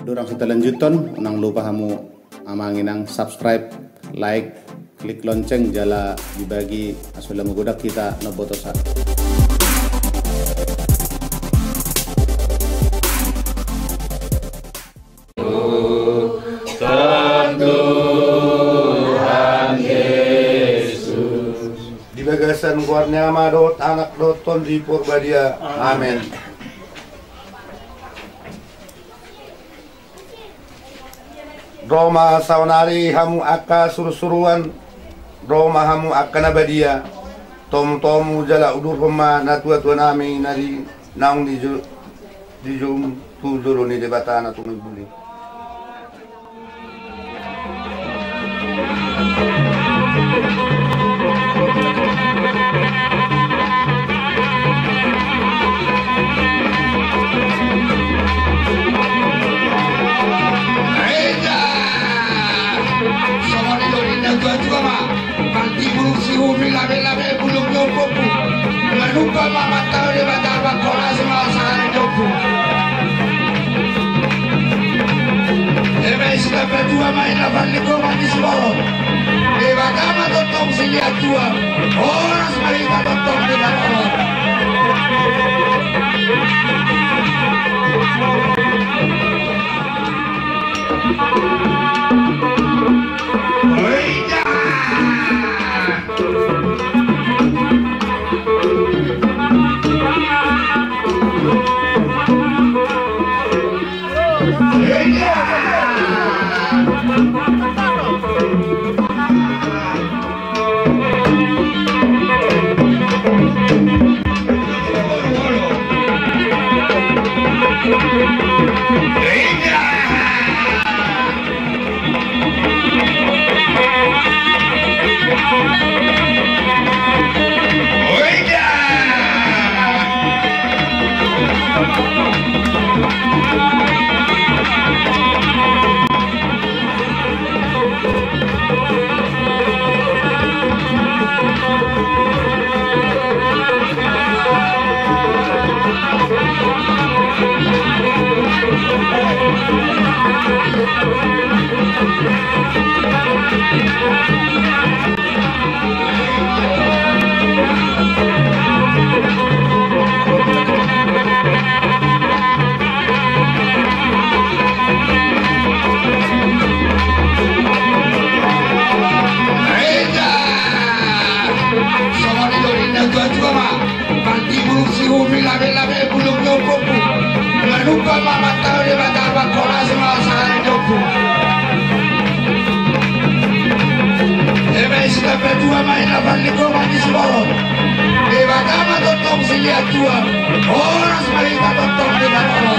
Dorang kita lanjuton, nang lupa kamu amanginang subscribe, like, klik lonceng jala dibagi asula menggoda kita nobotosa. Tuhan Yesus di bagasan keluarnya amadot anak doton di Purbadia. Amin. Roma sawanari hamu akka surusuruan Roma hamu akka nabadia tom tomu jala udur homa natua tua nami nari naung di jum tu dulu ni debatana tu mibuli. Lupa mama tahu di batapa kola semua sangat joku. Ebe sudah berdua main lapan liko mati sebelum. Di batapa totong silihat dua. Orang semalika totong di batapa. Lupa mama tahu di batapa kola semua sangat joku. Ebe sudah berdua main lapan liko mati sebelum. Di batapa totong silihat dua. Orang semalika totong di batapa.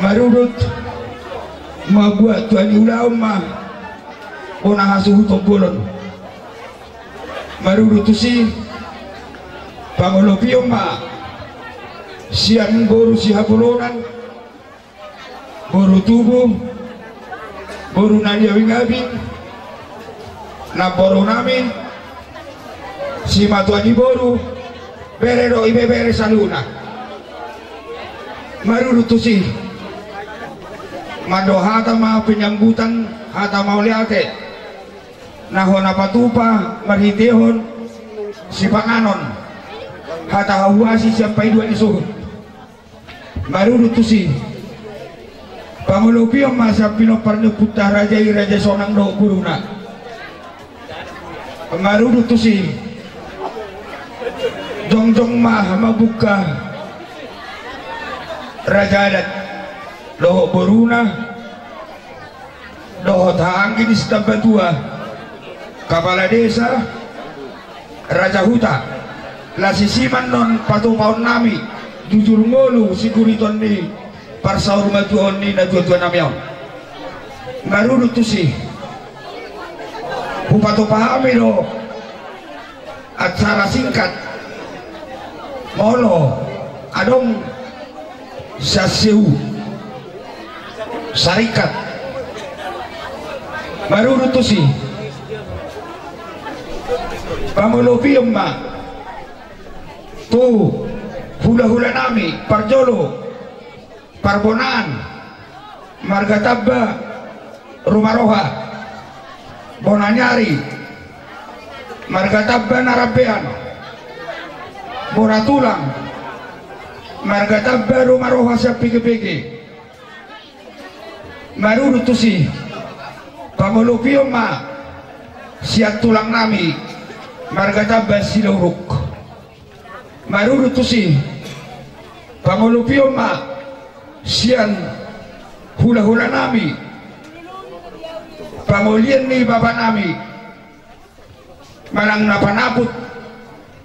Marurut mabuat tuan ulama ona hasuhu tombolon marurut si pangolopio ma siang boru si hapolonan boru tubuh boru naliawing abing na boru nami si matuani boru berero ibe bere saluna marurutusi mando hata ma penyambutan hata mau liate nahona patupa marhitehon si panganon hata hahuasi sampai dua isuhun marurutusi Pangulupiong masa pinoparno putah raja sonang do guruna marurutusi jongjong mah mabuka raja adat doho boruna doho tahanggi di Stambatua kepala desa raja huta lasisiman non patupaon nami jujur ngolu siguriton ni parsaur matuon ni na tuan namion marurutusi Bupatu pahami do acara singkat molo adong sasiu sarikat marurutusi pamulupium ma tu hula-hula nami parjolo Parbonan Margatabba Rumah Roha Bonanyari Margatabba Narabean Boratulang Margatabba Rumah Roha sa pigi-pigi marurutusi pangulupium ma siat tulang nami Margatabba Siluruk marurutusi pangulupium ma sian hula-hula nami pamulian ni bapa nami manang napanaput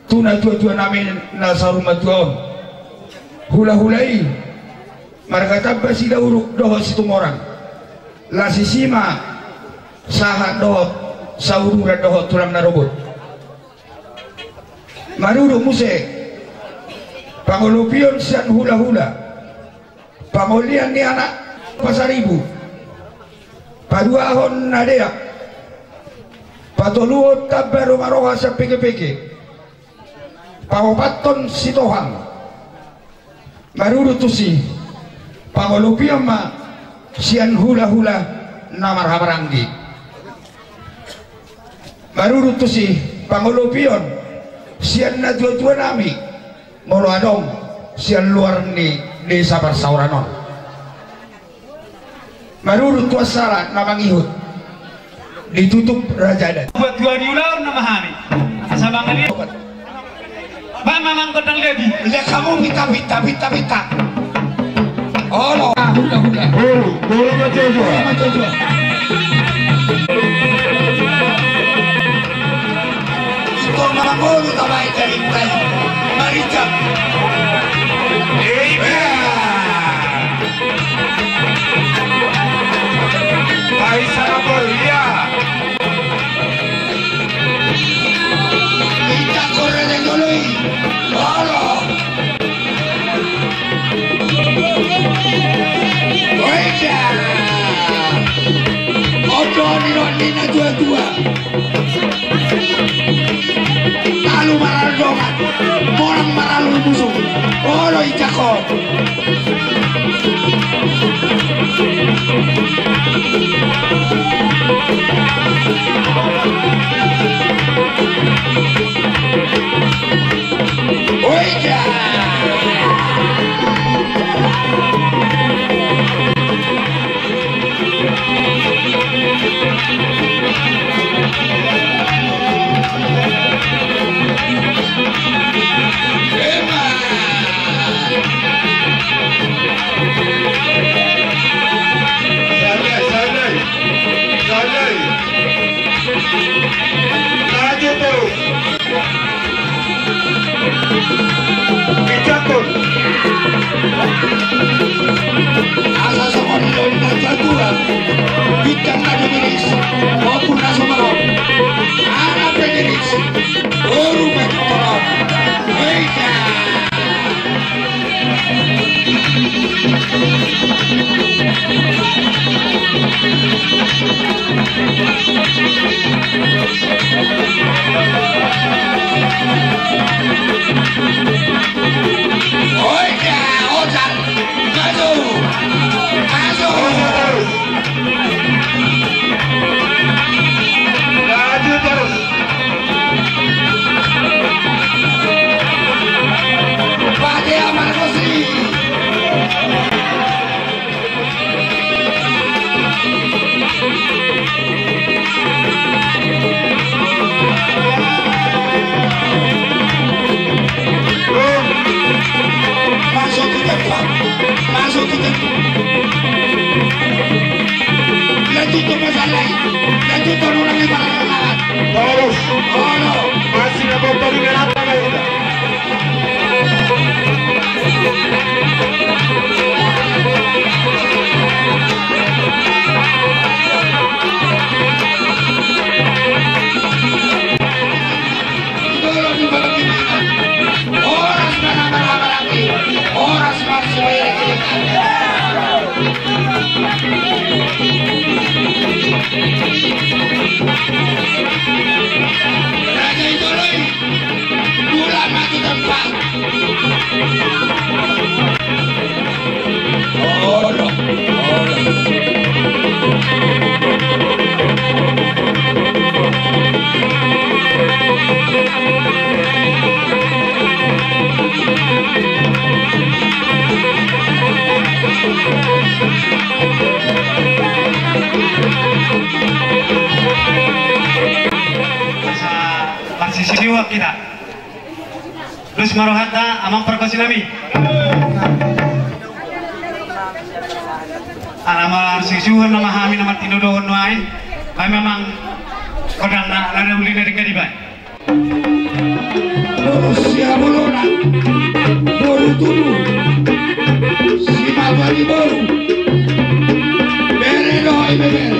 tuna tua-tua nami na sa rumah tuon hula-hulai margatabba sila uruk doho situng orang lasisima sahat doho sa ururan doho tulang narobot maruruk muse pangulupion sian hula-hula pamulian ni anak pasaribu paduahon nadeak patuluot tabba Rumah Roha sa pigi-pigi pamopaton sitohang marurutusi pangulupion ma sian hula-hula na marhamaranggi marurutusi pangulupion sian na tua-tua nami molo adong sian luar ni desa Parsauranon marurut tuasara namang ihut ditutup raja adat buat dua diular nama hani sabangan ini bang mamang kodang lebi lihat kamu pita oh hula setor mamangolu tabai dari mulai maricap Paisana Korea kita corre de goloi halo oja ojo ni na dua lalu maral dongan morang maral musuh halo ikako oja Bijakun Raja Idoloi Gula mati tempat. Sisiwa kita. Terus marohata amang perkosinami. Alamal sisiwa nama hami nama tinudo nuain. Kami memang kodang na lada uli dari kadiban. Siapa lona? Baru tulu. Si mabari baru. Bere doi bere.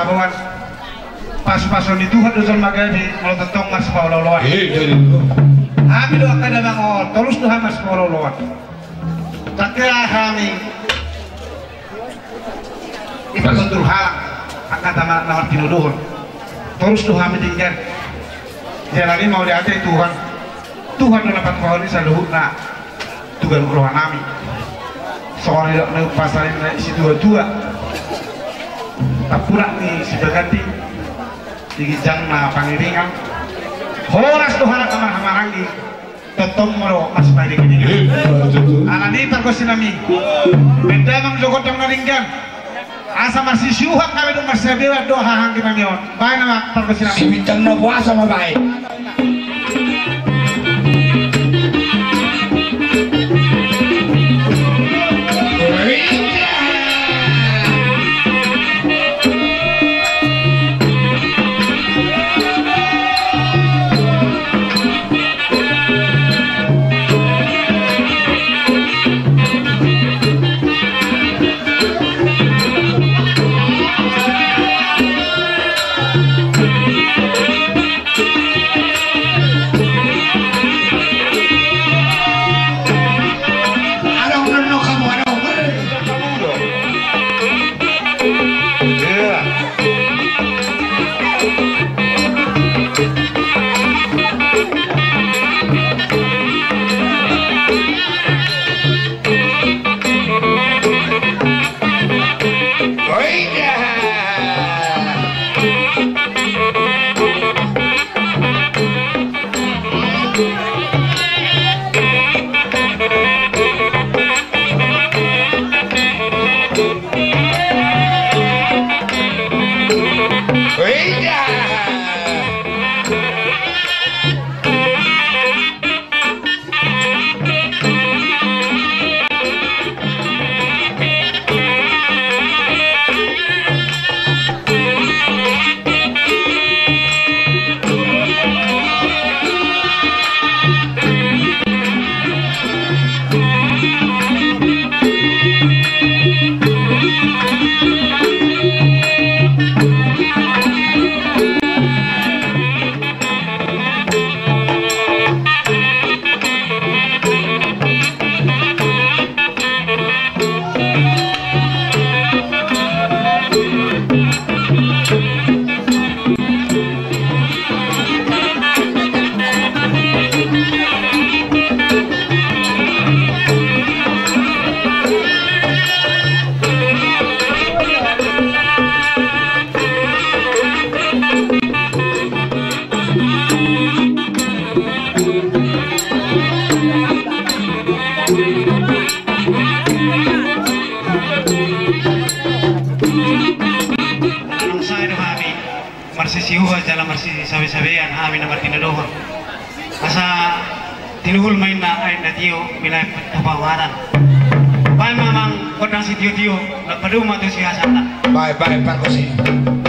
tabuhan pas-pason itu hadusan magadi kalau tetong mas pauloloan kami doa kada bangol terus doa mas pauloloan takya kami kita kontrol hal angkat nama tinuduhun terus doa kami tinggal jalani mau diatai Tuhan Tuhan dapat pohon ini saluhutna tugas keluhan kami seorang yang pasarin isi dua-dua tak pura nih si berganti digijang na pangiringan horas Tuhan akan hamaranggi tetong moro mas baik ini alani terkosinami benda mang jogot yang naringgan asa masih syuhat kami dong masih bewa doa hanggi mamion baik nama terkosinami si bintang na puasa mah baik Anong sa ino kami marsisiuha jala marsi sabi-sabihan amin na martinadohon asa tinuhul main na ay na tiyo bilay papawaran pa mamang kodang si tiyo nagpaduma to si hasata Bye bye Parkosi.